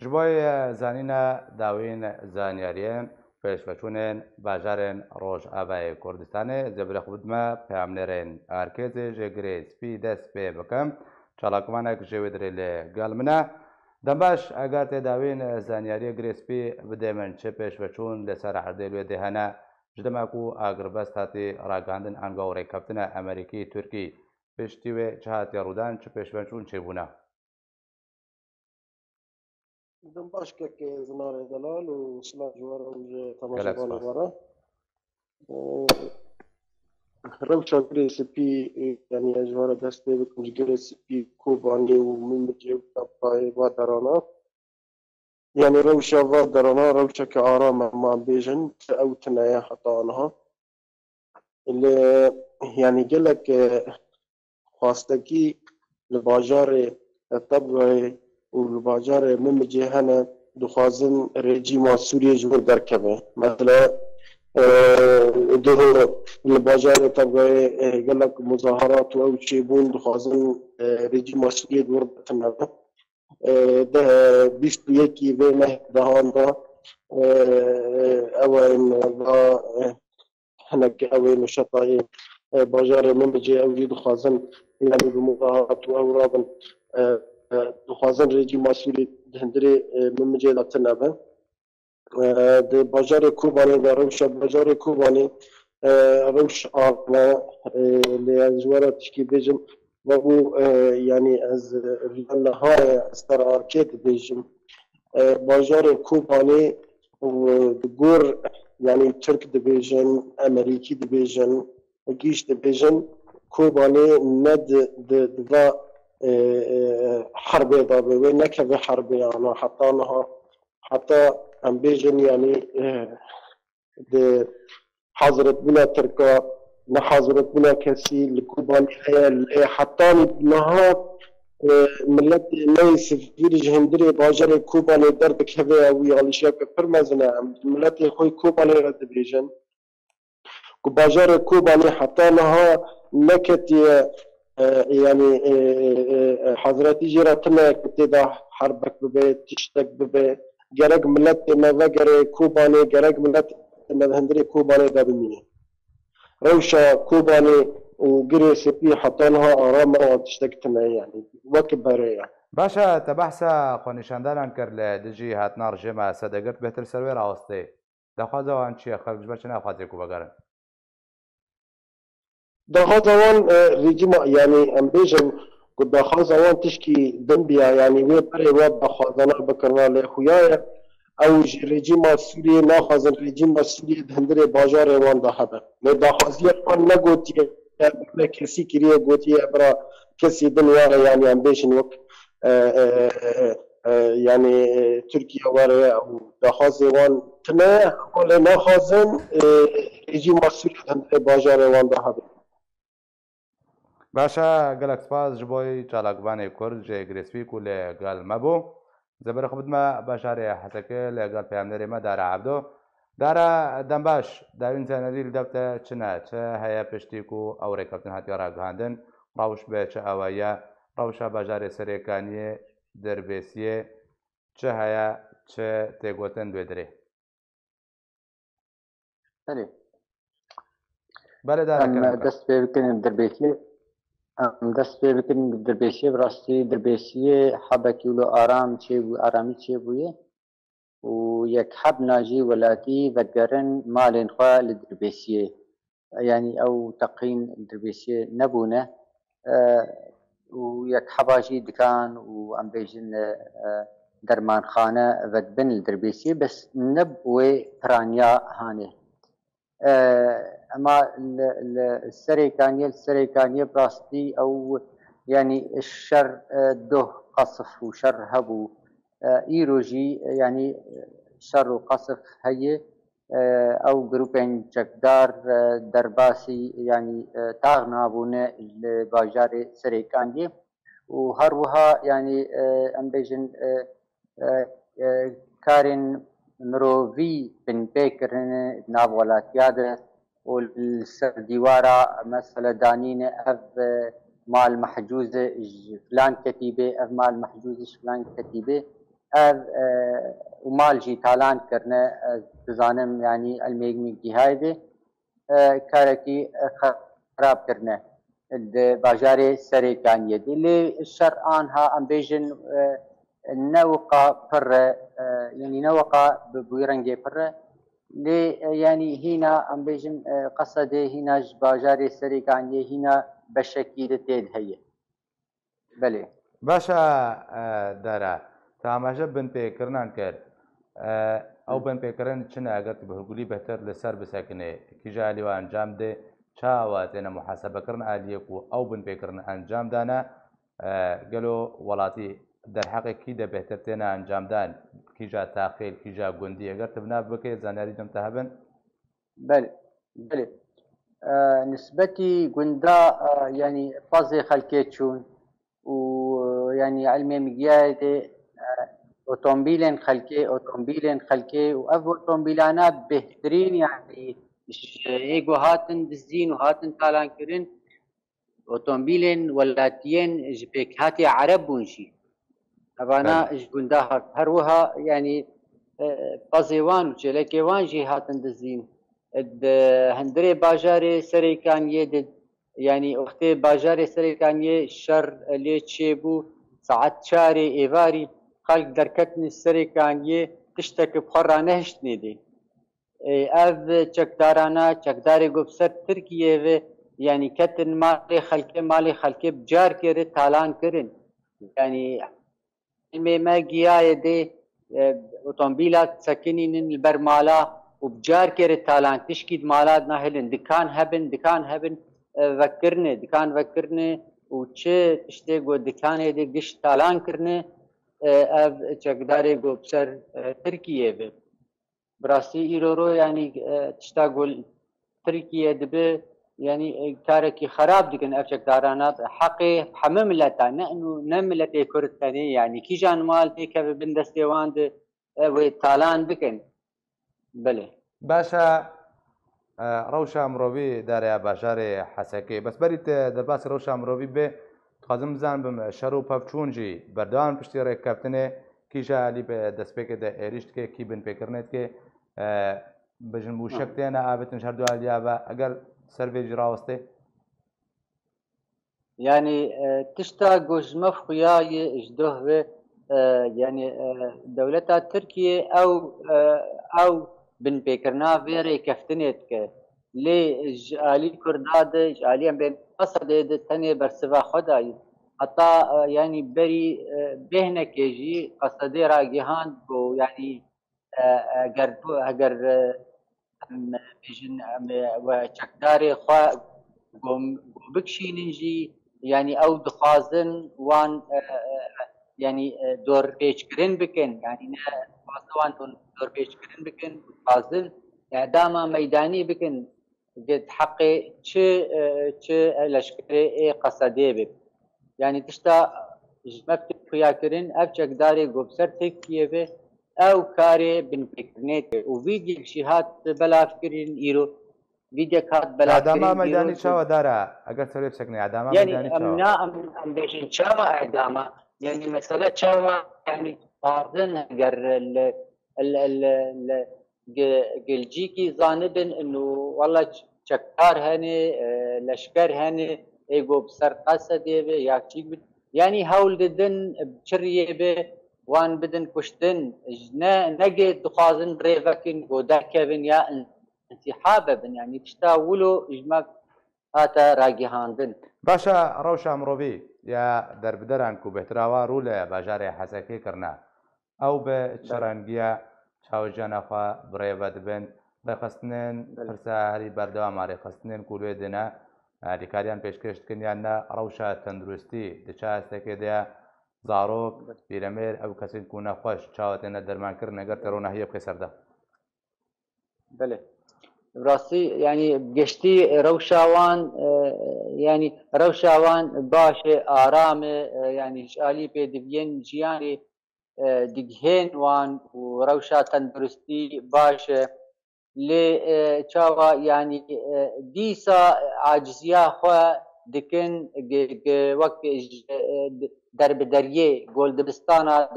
جبوی زانین داوین زانیاریان پێشڤەچوونên bajarên Rojavayê Kurdistanê zêbirê xwe bidime peyamnêrên Arkezê jêgirê spî dest pê bikim. Çalakvanek ji wê dirê lê gel min e. Dembaş eger tê dawên zanyariyê girê spî bidê min çi pêşveçûn li ser erdê wê dê hene ji dema ku agirbest hatî ragihandin anga û rêkeftina Amerîkî Tirkî piştî wê çi hatiye rûdan çi pêşveçûn çêbûne. دنباشكك زنار دلال وسلاح جوارا وجه تماشبان ورا روشا ريسبي يعني جوارا دستي بكم ريسبي كوباني ومن مجيب تبقى وادرانا يعني روشا وادرانا روشا كآرام ما بيجن أو تنايا حطانها اللي يعني قلك خواستكي لباجار الطبقة والباجار من جهنا دخوازن رژیم سوریه جور درکبه مثلا ده الباجار طبعا قالك مظاهرات او شيبون دخوازن رژیم سوریه جور بتنبه ده بیست یکی بینه دهان دا اوین دا هناك اوین شطای باجار من جه او دخوازن يعني بمظاهرات او رابن دخوازن رژیم مسئولی هندری من مجال تنبه د بازار کوبانی و روش بازار کوبانی روش آقا لیازوارا تشکی بیجم و او یعنی از ریالهای استر آرکید بیجم بازار کوبانی و گور یعنی ترک دیویژن امریکی دیویژن گیش دیویژن کوبانی ند دوا حرب ضابطة نكبة حرب يعني حتى أم بيجن يعني حضرت بنا تركا نحضرت بنا كسي الكوبان حتى نها ملت ليس في جهندري باجر كوبان درب كذا ويالي شاب فرمزنا ملت خوي كوبان رد بيجن باجر كوبان حتى نها نكتي يعني حضرتي جراتنا كتدا حربك ببي تشتك ببي جرق ملت ما وجر كوباني جرق ملت ما هندري كوباني دابني روشا كوباني وجري سبي حطانها آرام وتشتكتنا يعني وكبرية باشا تبحثا خونشاندان كر لدجي هاتنار جمع صدقت بهتر سروير عوستي دخوازا وان چيه خلق جبرچنا خوازي كوبا گرن دخل زمان رژیم يعني امبيجن قد دخل زمان تشكي دنبيا يعني وي بري واب دخل زمان بكرنا لخويا او رژیم سوري ناخذ رژیم سوري هندري باجار وان دهبه نه دخل وان نغوتي كسي كريه غوتي ابرا كسي دنيا يعني امبيجن وك يعني تركيا وره او دخل وان تنا ولا ناخذن رژیم سوري هندري باجار وان دهبه باشا گەلک سپاس ji بۆی چالاکبانێ کورد ji گرێسپیک و لەگەڵ مەبوو زەبەر خودمە بەشارێ حەسەکە لەگەڵ پەیامنەرێ مە دارە عەبدۆ دارە دەمباش داوین زانەری دەبتە چنە چه هەیە پشتیک و ئەو ڕێکەوتن هاتی ڕاگەاندن ڕاوش بێ چه ئەوەیە ڕەوشە بەژارێ سەرێکانیە دەربێسیە چه هەیە چه تێگوتن دوێ درێ بەڵێ دارەکە دەست پێ بکەن دەربێسیە دەست پێ بکەن دەربێسیە بڕاستی دەربێسیە حەبەکی و ئارام چێبوو ئارامی چێبوویە و یەک حەب ناژی وەلاتی بەدگەرن مالێن خوا لە دەربێسیە یعنی ئەو تەقین دەربێسیە نەبوونە و یەک حەباژی دکان و ئەم بێژن دەرمانخانە ڤەدبن لە دەربێسیە بەس نەبوێ پرانیا هانێ اما السريكانية براستي او يعني الشر ده قصف وشر هبو ايروجي يعني شر وقصف هي او جروبين جكدار درباسي يعني تاغنابونه الباجار سريكانية وهروها يعني امبيجن كارين مروفي بن بيكرن ناب ولاتياده والسرديوارا مثلا دانين اف مال محجوزه فلان كتيبه اف مال محجوزه فلان كتيبه ومال جي تالان كرنا تزانم يعني الميجي هايدي كاركي خراب كرنا باجاري سريكانية دي اللي الشر آنها أم بيجن نوقع برة يعني نوقع بويرنجي برة لي يعني هنا أم بيجن قصدي هنا باجاري سريكانية هنا بشكل تيد هي بله باشا دارا تاماژە بنپێکردان کرد ئەو بنپێکردن چنە ئەگەر بەهرگولی بەتر لەسەر بسەکنێ کیژا لیوە ئەنجام دێ چاوە تێنە محاسبەکردن ئالیەک و ئەو بنپێکردن ئەنجامدانە گەلۆ وڵاتی دەرحەقێکی دەبێتتر تێنە ئەنجامدان کیژا تاقیل کیژا گوندی ئەگەر تبنا بکەیت زانیاری دەمتە هەبن بله بله نسبتي قندا يعني فازي خلكيتشون ويعني علمي مجيادي اوتومبيلين خلكي واف اوتومبيلانا بهترين يعني ايجو هاتن دزين وهاتن تالان كرين اوتومبيلين ولاتيين جبيك هاتي عرب بونشي ابانا ايش قندا هروها يعني فازيوان وشلكيوان جي هاتن دزين هندري باجاري سريكانيه يعني وقتی باجار سرکانیه شر لیچبو ساعت چاری ایواری خلق درکتن سرکانیه تشتک بخورا نهشت نیدی اف چکداری گفسر ترکیه و يعني كتن مالي خلقه بجار كير تالان كرن يعني ما جياي دي اوتومبيلات سكنين البرمالا وبجار كير تالان تشكيد مالات ناهلن دكان هبن فكرني دكان فكرني وچه تشتي گو دكان دي گش تالان كرني اف چقداري گو بسر تركيا به براسي ايرورو يعني تشتا گول تركيا دبه يعني كاركي خراب دكن افشك دارانات حقي حمم ملتان انه نملتي كردستاني يعني كي جان مال تي كف بندستيوان دي وتالان بكن بله باشا روشا مرۆڤی داریا باژارێ حەسەکەی بەس بەریت دەرباسی ڕەوشا مرۆڤی بێ خوازم بزان بم شەر و پەفچوونجی بەردەوام پشتی ڕێککەوتنێ کیژە علی بە دەستپێکێدا ئێریشتکێ کی بنپێکردنێتکێ بژن بوو شەک تێنە ئابێتن هەردووە بە ئەگەر سەرێژی ڕاوەستێ يعني تشتا جوجمف خياي اجدوه يعني دولتها تركيا او بن بيكرنا فيري كفتنيت ك لي جالي كرداد جالي بين قصد تاني برسفا خداي حتى يعني بري بهنا كيجي قصد راجهان بو يعني اگر بيجن وشكداري خوا بكشي ننجي يعني او دخازن وان يعني دور بيشكرين بكن يعني وان دور بيشكرين بكن دخازن اعداما ميداني بكن قد حقي تش لشكري قصدي بك يعني تشتا جمبت فياكرين ابجك داري قبسر تكيه او كاري بن فكرنيت وفيديو شهات بلا فكرين ايرو فيديو كات بلا اعداما ميداني شاو دارا اگر سريف سكني اعداما يعني ميداني شاو امنا ام بيجن شاو اعداما يعني مسألة شاو يعني قاردن اگر ال جلجيكي ظانبن انه والله شكار هني لشكر هني ايجو بسر قصدي ياكشيك يعني هول ددن بشريه به وان بدن كشتن نجي دخازن بريفكن ودكبن يا انسحابا يعني تشتاولو اجماع هاتا راجهاندن باشا روشا مرۆڤی یا دەربدەران و بهتراوە ڕوو لە باژارێ حەسەکەی کردنا ئەو بە چەرەنگیە چاوەجیانەخوا بڕێوە دەبن ڕێخستنێن پرسەهری بەردەوام ڕێخستنێن کوولێ دێنە دیکاریان پێشکەشتکردیان نە ڕەوشە تەندروستی دچاستێکێدە زارۆک پیرەمێر ئەو کەسین کو نەخۆش چاوەتێنە دەرمانکردن ئەگەر تەڕۆ هەیە بخێ سەردە بله براسي يعني قشتي روشاوان يعني روشاوان باشه آرام يعني شالي بيدبين جياني دقهين وان وروشا تندرستي باشه لي چاوا يعني ديسا عاجزيا خوا دكن وقت درب دريه گول دبستانا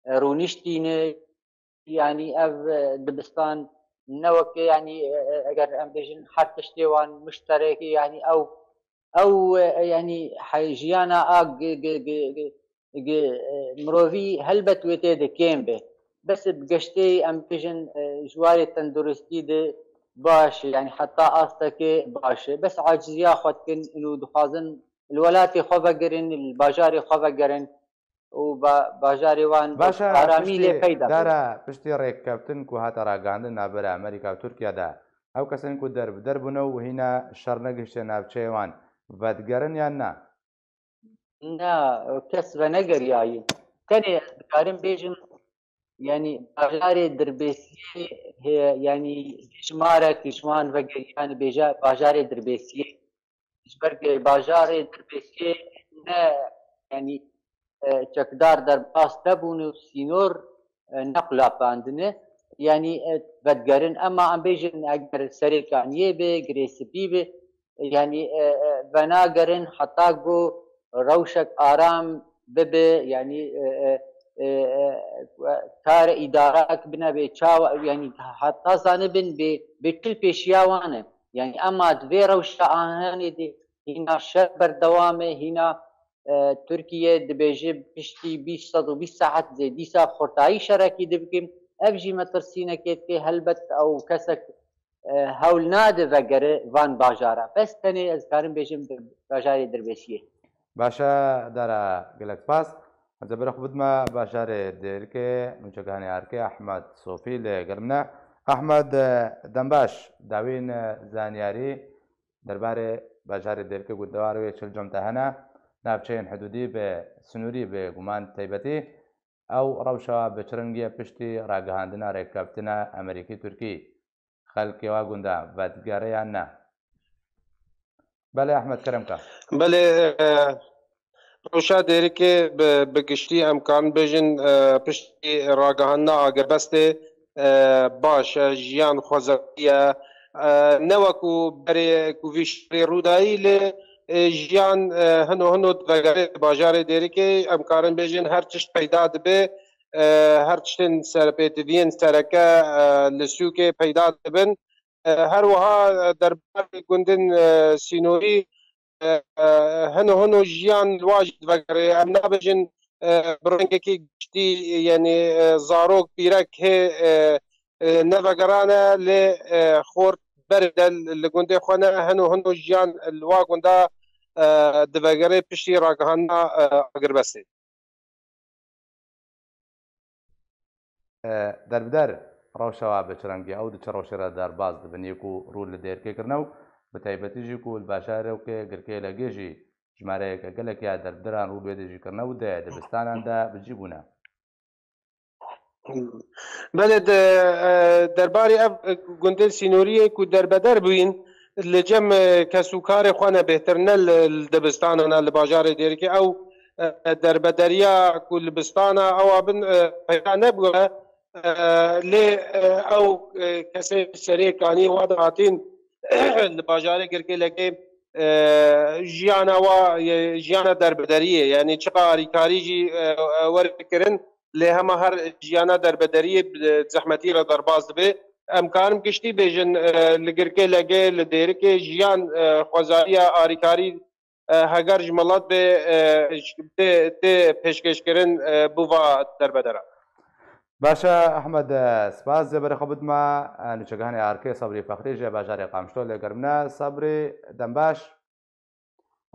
رونشتين يعني اف دبستان نوك يعني اگر ام بيجن حتى شتيوان مشترك يعني او يعني حيجيانا مروفي هلبت ويتي كيم به بس بقشتي ام بيجن جواري تندرستي دي باش يعني حتى استك باش بس عاجزيا خدكن انه دخازن الولاتي خوفقرن الباجاري خوفقرن وباجاري وان باشا آرامی لێ پەیدا دارا پشتی ڕێککەوتن و هاتە ڕاگەاندن نابەرە ئەمریکا و تورکیادا ئەو کەسن و دەربوونە و هینە شەڕ نەگەشتە ناوچەیەوان بەدگەرن یان نا نا کەس بە نەگەریایی تەنێ دکارم بێژم يعني باجاري دربيسي يعني شمارة كشمان وقريان بيجا باجاري دربيسي برق باجاري دربيسي يعني چەکدار دەرباس نەبوون و سینۆر نەقلا پاندنە یعنی بەدگەرن ئەمما ئەم بێژن ئەگەر سەرێکانیێ بێ گرێسپی بێ یعنی بەناگەرن حتاک بۆ ڕەوشێک ئارام ببێ یعنی کارە ئیداراک بنەبێ چاوە یعنی حتا زانبن بێ تل پێشیاوانە یعنی ئەمما دوێ ڕەوشە ئاهێنێ دێ هینا شەر بەردەوامێ هینا تورکیە دەبێژێ پشتی 20 ساعت دیسا خۆرتایی شەرەکی دەبکەین ئەف ژی مەترسینەکێت پێ هەلبەت ئەو کەسێک هەول نادە بەگەرە وان باژارە بەس تەنێ ئەزکارم بێژم باژاری دەربێسیە باشە دارە گەلک سپاس دەبەرە خو بدمە باژارێ دێرکێ نوچەکانی ئارکێ ئەحمەد سۆفی لێ گەرمنە ئەحمەد دەمباش داوین زانیاری دەربارەی باژاری دێرکە گوتدەواروێ چل جەمتە هەنا ناوچەیەن حدودی بە سنووری بێ گومان تایبەتی ئەو ڕەوشەوە بە چرنگیە پشتی ڕاگەهاندنە ڕێککەوتنە ئەمریکی تورکی خەلکێوا گوندا بەدگەرەیان نا بەڵێ ئەحمەد کەرەمکە بەڵێ ڕەوشا دێرکێ بگشتی ئەمکان بێژن پشتی ڕاگەهاندنا ئاگربەستێ باشە ژیان خۆزەکیە نەوەکو بەرێ کوڤیشتێ ڕوودایی لێ ژیان هەنۆ بەگەرێ باژارێ دێرکێ ئەمکارن بێژن هەر تشت پەیدا دەبێ هەر تشتن سەرپێتڤین سەرەکە لە سووکێ پەیدا دەبن هەروەها دەربارەی گوندن سینۆری هەنۆ ژیان واژ بەگەرێ ئەم نابێژن بڕنگێکی گشتی یعنی زارۆک پیرەک هێ نەڤەگەرانە لێ خۆرد بەردە لە گوندێ خۆنە هەنۆ ژیان وا گوندا دەبەگەرێ پشتی ڕاگەهاندنا ئاگربەستێ دەربدەر ڕەوشەوە بە چرەنگی ئەو دوچە ڕۆژێرە دەرباز دەبنیەک و ڕوو لە دێرکێکردنە و بە تایبەتیژی و باشارێکێ گرکێ لە گێژی ژمارەیەکە گەلێکیا دەربدەران ڕوو لێ دەژیکردنە و دەبستاناندا بجی بوونە بەڵێ دەربارەی ئەف گوندە سینۆریەک و دەربەدەر بووین لە جەم کەسوکارێ خوانە بێترنە دەبستانە لە باژارێ دێرکێ ئەو دەربەدەریە و لبستانە ئەوە بن پەیدا نەبووە لێ ئەو کەسێ سەرێکانی وا دەهاتین لە باژارێ گرکێلەکەی ژیانەوە ژیانە دەربەدەریە یعنی چقا ئاریکاریژی وەرکردن لێ هەمە هەر ژیانە دەربەدەریە زەحمەتی لە دەرباز دەبێ ئەمکارم گشتی بێژن لە گرکێ لەگێ لە دێرکێ ژیان خۆزاریە ئاریکاری هەگەر ژمەڵەت بێ تێ پێشکەشکردن بووە دەربەدەرە باشە ئەحمەد سپاس زێبەرەخە بتمە نوچەکانی ئارکێ سەبری فەخریژێ باژارێ قامشلۆ لێگەرمنە سەبری دەمباش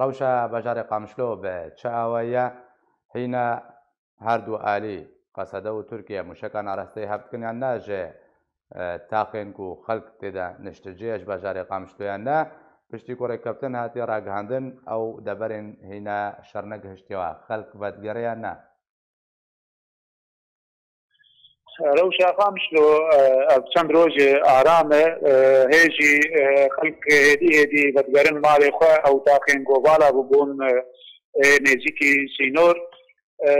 ڕەوشە باژارێ قامشلۆ بە چ ئاوایە هینە هەردوو ئالی قەسەدە و تورکیا موشەکان ئاراستەی هەفتکردیان ناژێ تاقێن و خەڵک تێدا نیشتەجێش باژارێ قامشلۆیان نا پشتی کۆڕێککەوتن هاتی ڕاگەهاندن ئەو دەبەرێن هینە شەڕ نەگەهشتیەوە خەڵک بەدگەڕیان نا روشا قامشلو چەند ڕۆژێ ئارامە هێژی خەڵک هێدی بەدگەرن ماڵێ خۆ ئەو تاقێن گۆڤاڵا ببوون نێزیکی سینۆر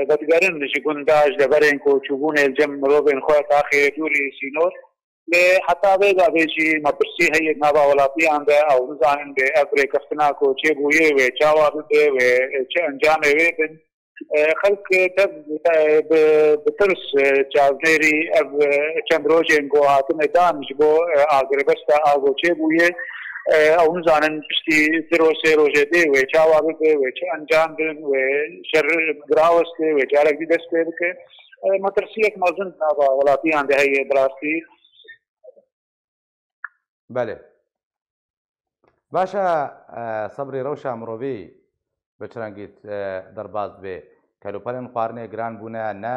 بەدگەرن لەژی گونداش دەبەرێن کۆچوبوون هێلجەم مرۆڤێن خۆ تاقێ دووری سینۆر لێ حتا بێدا بێژی مەپرسی هەیەک ناوا وڵاتیاندا ئەو بزانن بێ ئەف ڕێکەفتنا کۆچێ بوویێ وێ چاوا ببێ وێ چه ئەنجامێ وێ بن خلق تب بترس جازنيري اب چند روزين گو هاتن دان جبو اگربستا اگو چه بويه او نزانن پشتی درو سه روزه دی و چاوا به و چ انجام دن و شر گراوست و جارك دي دست بك مترسيك موزن ولاتي عنده هي براستي. بله باشا صبري روشا مروبي بچرانگیت دەرباز بێ کەلوپەلن خواردنێ گران بوونیان نا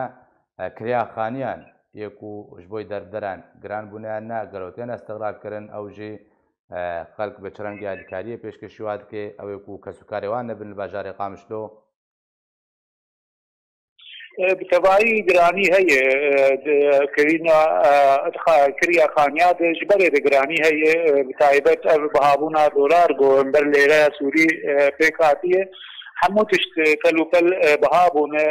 کریاخانیان یەک و ji بۆی دەردەران گران بوونیان نا گەلۆتێن ئەستەغراکردن ئەو ژی خەڵک بە چرەنگی یاریکاریە پێشکەشی وا دکێ ئەوێک و کەسوکارێوان نەبن لە باژارێ قامشلۆ بتبعي جراني هي كرينا كريا خانيات جبري جراني هي بتايبت بهابونا دولار جو برليرا سوري بيكاتيه حموتشت كلوكل بهابونا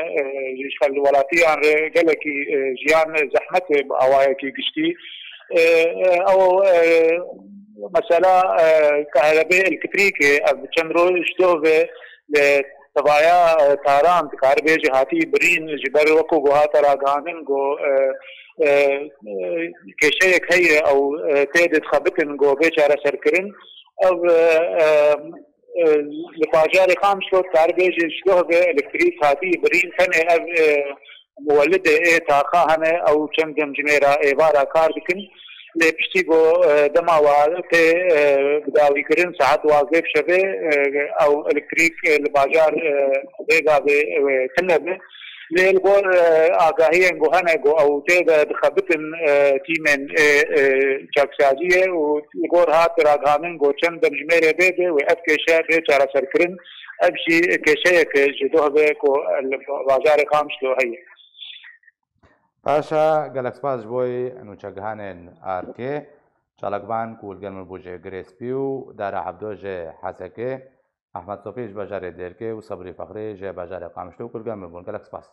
خل ولاتي عن قالكي جيان زحمه بأوايكي قشتي او مسألة كهرباء الكتريكي بتشندرو اشتوفي تبايا تاران تكاربي جهاتي برين جبر وكو جهات راغانن جو كشيك هي او تيد خبتن جو بيشارة سركرن او لفاجار خامس لو تكاربي جهاتي الكتريك هاتي برين كان مولد طاقة هنا او چندم جنيرا ايوارا كار بكن لپشتی گو دما وارد بداوی کردن ساعت واقف شده او الکتریک لباجار دیگه به تنبه لیل گور آگاهی انگوهانه گو او تیده دخبتن تیمن چاکسازیه و گور هات راگامن گو چند دمجمیر بیده و اب کشه به چارا سرکرن ابشی کشه که جدوه به کو بازار خامس لو هیه پاشا گەلک سپاس بۆی نوچەگەهانێن ئارکێ چاڵکبان کولگەلم بۆژێ گرێسپی و دارا عەبدۆژێ حەسەکێ ئەحمەد سۆفیش بەژارێ دێرکێ و سەبری فەخرێ ژێ بەژارێ قامشتە و کولگەلم بوون گەلک سپاس.